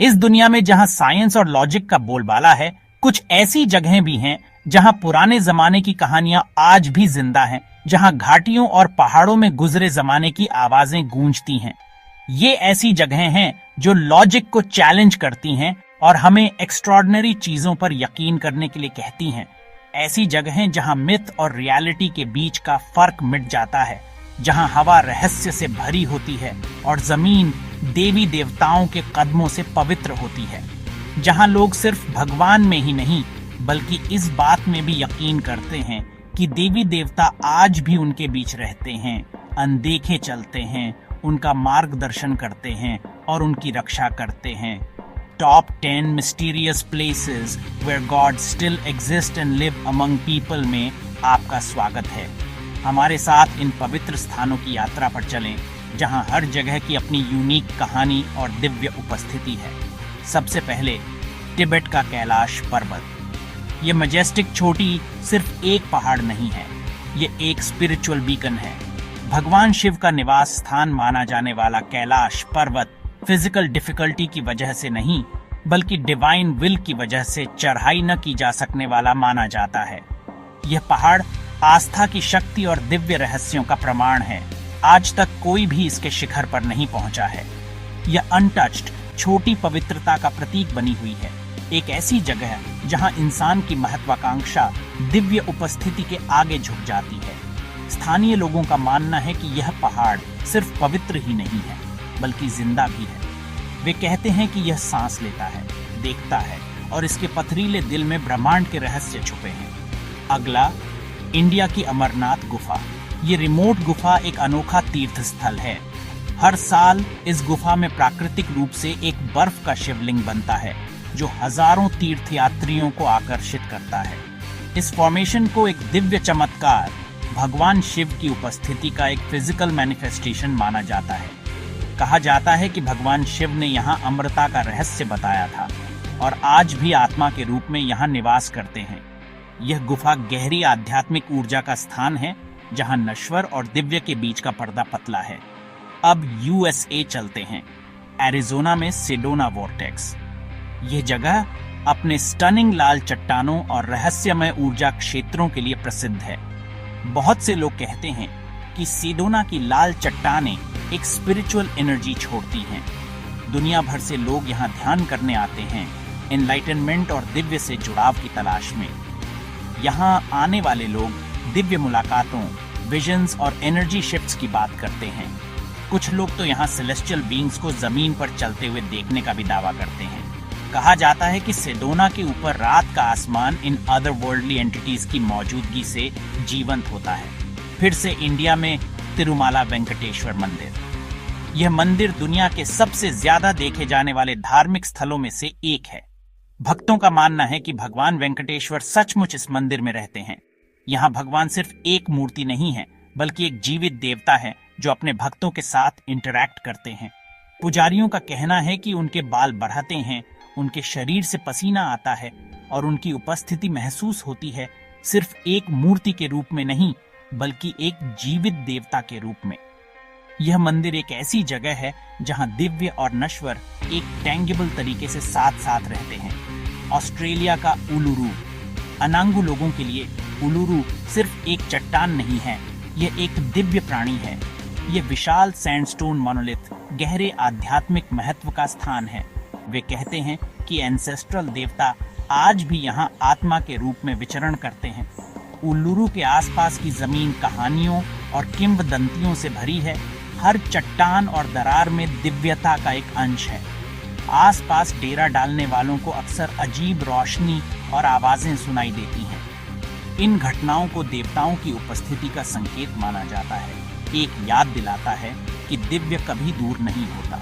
इस दुनिया में जहां साइंस और लॉजिक का बोलबाला है, कुछ ऐसी जगहें भी हैं जहां पुराने जमाने की कहानियां आज भी जिंदा हैं, जहां घाटियों और पहाड़ों में गुजरे जमाने की आवाजें गूंजती हैं। ये ऐसी जगहें हैं जो लॉजिक को चैलेंज करती हैं और हमें एक्स्ट्रॉर्डिनरी चीजों पर यकीन करने के लिए कहती हैं। ऐसी जगहें जहां मिथ और रियलिटी के बीच का फर्क मिट जाता है, जहां हवा रहस्य से भरी होती है और जमीन देवी देवताओं के कदमों से पवित्र होती है, जहां लोग सिर्फ भगवान में ही नहीं बल्कि इस बात में भी यकीन करते हैं कि देवी देवता आज भी उनके बीच रहते हैं, अनदेखे चलते हैं, उनका मार्गदर्शन करते हैं और उनकी रक्षा करते हैं। Top 10 mysterious places where God still exist and live among people में आपका स्वागत है। हमारे साथ इन पवित्र स्थानों की यात्रा पर चलें, जहां हर जगह की अपनी यूनिक कहानी और दिव्य उपस्थिति है। सबसे पहले तिब्बत का कैलाश पर्वत। ये मैजेस्टिक चोटी सिर्फ एक पहाड़ नहीं है, ये एक स्पिरिचुअल बीकन है। भगवान शिव का निवास स्थान माना जाने वाला कैलाश पर्वत फिजिकल डिफिकल्टी की वजह से नहीं बल्कि डिवाइन विल की वजह से चढ़ाई न की जा सकने वाला माना जाता है। यह पहाड़ आस्था की शक्ति और दिव्य रहस्यों का प्रमाण है। आज तक कोई भी इसके शिखर पर नहीं पहुंचा है। यह अनटच्ड छोटी पवित्रता का प्रतीक बनी हुई है, एक ऐसी जगह जहां इंसान की महत्वाकांक्षा दिव्य उपस्थिति के आगे झुक जाती है। स्थानीय लोगों का मानना है कि यह पहाड़ सिर्फ पवित्र ही नहीं है बल्कि जिंदा भी है। वे कहते हैं कि यह सांस लेता है, देखता है और इसके पथरीले दिल में ब्रह्मांड के रहस्य छुपे हैं। अगला, इंडिया की अमरनाथ गुफा। ये रिमोट गुफा एक अनोखा तीर्थ स्थल है। हर साल इस गुफा में प्राकृतिक रूप से एक बर्फ का शिवलिंग बनता है जो हजारों तीर्थयात्रियों को आकर्षित करता है। इस फॉर्मेशन को एक दिव्य चमत्कार, भगवान शिव की उपस्थिति का एक फिजिकल मैनिफेस्टेशन माना जाता है। कहा जाता है कि भगवान शिव ने यहाँ अमरता का रहस्य बताया था और आज भी आत्मा के रूप में यहाँ निवास करते हैं। यह गुफा गहरी आध्यात्मिक ऊर्जा का स्थान है जहाँ नश्वर और दिव्य के बीच का पर्दा पतला है। अब यूएसए चलते हैं, एरिजोना में सेडोना वॉर्टेक्स। यह जगह अपने स्टनिंग लाल चट्टानों और रहस्यमय ऊर्जा क्षेत्रों के लिए प्रसिद्ध है। बहुत से लोग कहते हैं कि सेडोना की लाल चट्टानें एक स्पिरिचुअल एनर्जी छोड़ती हैं। दुनिया भर से लोग यहाँ ध्यान करने आते हैं, एनलाइटनमेंट और दिव्य से जुड़ाव की तलाश में। यहाँ आने वाले लोग दिव्य मुलाकातों, विजन्स और एनर्जी शिफ्ट्स की बात करते हैं। कुछ लोग तो यहाँ सेलेस्टियल बीइंग्स को जमीन पर चलते हुए देखने का भी दावा करते हैं। कहा जाता है कि सेडोना के ऊपर रात का आसमान इन अदर वर्ल्डली एंटिटीज की मौजूदगी से जीवंत होता है। फिर से इंडिया में तिरुमाला वेंकटेश्वर मंदिर। यह मंदिर दुनिया के सबसे ज्यादा देखे जाने वाले धार्मिक स्थलों में से एक है। भक्तों का मानना है कि भगवान वेंकटेश्वर सचमुच इस मंदिर में रहते हैं। यहाँ भगवान सिर्फ एक मूर्ति नहीं है बल्कि एक जीवित देवता है जो अपने भक्तों के साथ इंटरैक्ट करते हैं। पुजारियों का कहना है कि उनके बाल बढ़ाते हैं, उनके शरीर से पसीना आता है और उनकी उपस्थिति महसूस होती है सिर्फ एक मूर्ति के रूप में नहीं बल्कि एक जीवित देवता के रूप में। यह मंदिर एक ऐसी जगह है जहां दिव्य और नश्वर एक टैंगिबल तरीके से साथ साथ रहते हैं। ऑस्ट्रेलिया का उलुरू। अनांगू लोगों के लिए उलुरू सिर्फ एक चट्टान नहीं है, यह एक दिव्य प्राणी है। यह विशाल सैंडस्टोन मोनोलिथ गहरे आध्यात्मिक महत्व का स्थान है। वे कहते हैं कि एंसेस्ट्रल देवता आज भी यहाँ आत्मा के रूप में विचरण करते हैं। उल्लुरू के आसपास की जमीन कहानियों और किंवदंतियों से भरी है। हर चट्टान और दरार में दिव्यता का एक अंश है। आसपास डेरा डालने वालों को अक्सर अजीब रोशनी और आवाजें सुनाई देती हैं। इन घटनाओं को देवताओं की उपस्थिति का संकेत माना जाता है, एक याद दिलाता है कि दिव्य कभी दूर नहीं होता।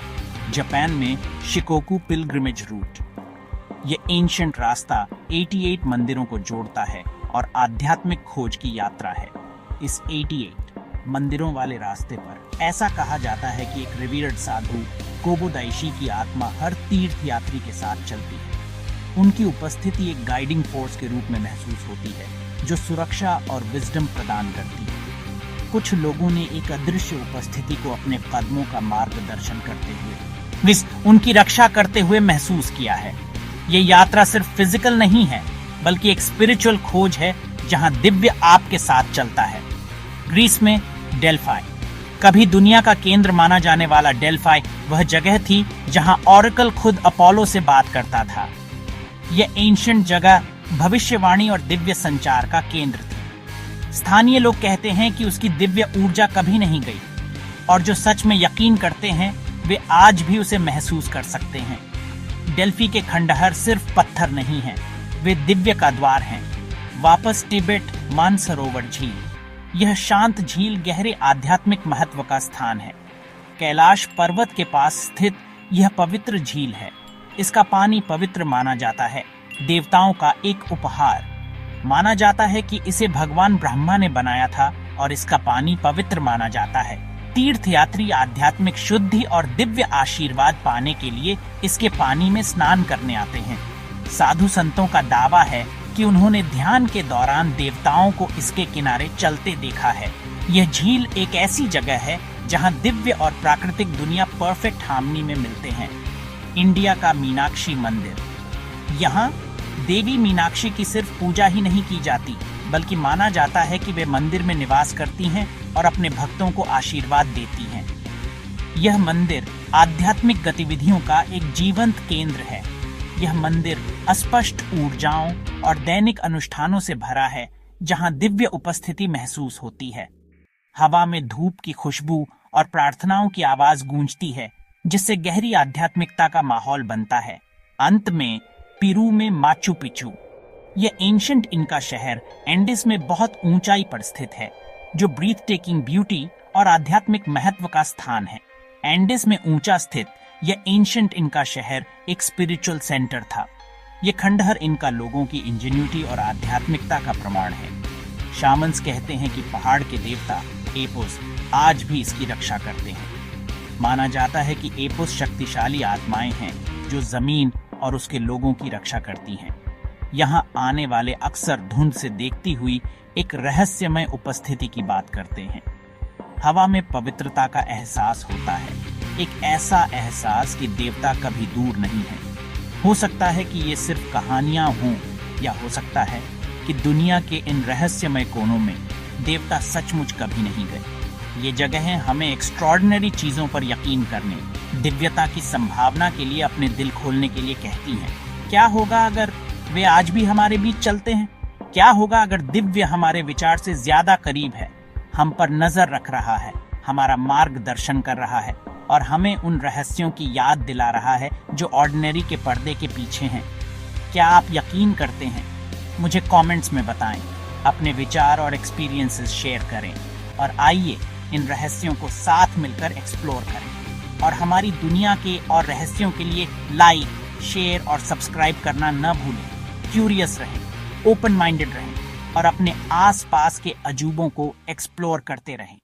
जापान में शिकोकू पिलग्रिमेज रूट। यह एंशिएंट रास्ता 88 मंदिरों को जोड़ता है और आध्यात्मिक खोज की यात्रा है। इस 88 मंदिरों वाले रास्ते पर ऐसा कहा जाता है कि एक रिवीर्ड साधु कोबोदाइशी की आत्मा हर तीर्थ यात्री के साथ चलती है। उनकी उपस्थिति एक गाइडिंग फोर्स के रूप में महसूस होती है जो सुरक्षा और विजडम प्रदान करती है। कुछ लोगों ने एक अदृश्य उपस्थिति को अपने कदमों का मार्गदर्शन करते हुए उनकी रक्षा करते हुए महसूस किया है। ये यात्रा सिर्फ फिजिकल नहीं है, बल्कि एक स्पिरिचुअल खोज है जहां दिव्य आपके साथ चलता है। ग्रीस में डेल्फाई, कभी दुनिया का केंद्र माना जाने वाला डेल्फाई वह जगह थी जहां ऑरेकल खुद अपोलो से बात करता था। यह एंशिएंट जगह भविष्यवाणी और दिव्य संचार का केंद्र थी। स्थानीय लोग कहते हैं कि उसकी दिव्य ऊर्जा कभी नहीं गई, और जो सच में यकीन करते हैं वे आज भी उसे महसूस कर सकते हैं। डेल्फी के खंडहर सिर्फ पत्थर नहीं हैं, वे दिव्य का द्वार हैं। वापस तिब्बत मानसरोवर झील, यह शांत झील गहरे आध्यात्मिक महत्व का स्थान है। कैलाश पर्वत के पास स्थित यह पवित्र झील है। इसका पानी पवित्र माना जाता है, देवताओं का एक उपहार। माना जाता है कि इसे भगवान ब्रह्मा ने बनाया था और इसका पानी पवित्र माना जाता है। तीर्थयात्री आध्यात्मिक शुद्धि और दिव्य आशीर्वाद पाने के लिए इसके पानी में स्नान करने आते हैं। साधु संतों का दावा है कि उन्होंने ध्यान के दौरान देवताओं को इसके किनारे चलते देखा है। यह झील एक ऐसी जगह है जहां दिव्य और प्राकृतिक दुनिया परफेक्ट हार्मनी में मिलते हैं। इंडिया का मीनाक्षी मंदिर, यहाँ देवी मीनाक्षी की सिर्फ पूजा ही नहीं की जाती, बल्कि माना जाता है कि वे मंदिर में निवास करती हैं और अपने भक्तों को आशीर्वाद देती हैं। यह मंदिर आध्यात्मिक गतिविधियों का एक जीवंत केंद्र है। यह मंदिर अस्पष्ट ऊर्जाओं और दैनिक अनुष्ठानों से भरा है, जहां दिव्य उपस्थिति महसूस होती है। हवा में धूप की खुशबू और प्रार्थनाओं की आवाज गूंजती है, जिससे गहरी आध्यात्मिकता का माहौल बनता है। अंत में पेरू में माचू पिचू, यह एंशिएंट इनका शहर एंडीज में बहुत ऊंचाई पर स्थित है, जो ब्रीथ टेकिंग ब्यूटी और आध्यात्मिक महत्व का स्थान है। एंडीज में ऊंचा स्थित यह एंशिएंट इनका शहर एक स्पिरिचुअल सेंटर था। यह खंडहर इनका लोगों की इंजेन्युइटी और आध्यात्मिकता का प्रमाण है। शामन्स कहते हैं कि पहाड़ के देवता एपोस आज भी इसकी रक्षा करते हैं। माना जाता है कि एपोस शक्तिशाली आत्माएं हैं जो जमीन और उसके लोगों की रक्षा करती हैं। यहाँ आने वाले अक्सर धुंध से देखती हुई एक रहस्यमय उपस्थिति की बात करते हैं। हवा में पवित्रता का एहसास होता है, एक ऐसा एहसास कि देवता कभी दूर नहीं है। हो सकता है कि ये सिर्फ कहानियां हों, या हो सकता है कि दुनिया के इन रहस्यमय कोनों में देवता सचमुच कभी नहीं गए। ये जगहें हमें एक्स्ट्रॉर्डिनरी चीजों पर यकीन करने, दिव्यता की संभावना के लिए अपने दिल खोलने के लिए कहती हैं। क्या होगा अगर वे आज भी हमारे बीच चलते हैं? क्या होगा अगर दिव्य हमारे विचार से ज्यादा करीब है, हम पर नजर रख रहा है, हमारा मार्गदर्शन कर रहा है और हमें उन रहस्यों की याद दिला रहा है जो ऑर्डिनरी के पर्दे के पीछे हैं? क्या आप यकीन करते हैं? मुझे कमेंट्स में बताएं, अपने विचार और एक्सपीरियंसेस शेयर करें और आइए इन रहस्यों को साथ मिलकर एक्सप्लोर करें। और हमारी दुनिया के और रहस्यों के लिए लाइक, शेयर और सब्सक्राइब करना न भूलें। क्यूरियस रहें, ओपन माइंडेड रहें और अपने आसपास के अजूबों को एक्सप्लोर करते रहें।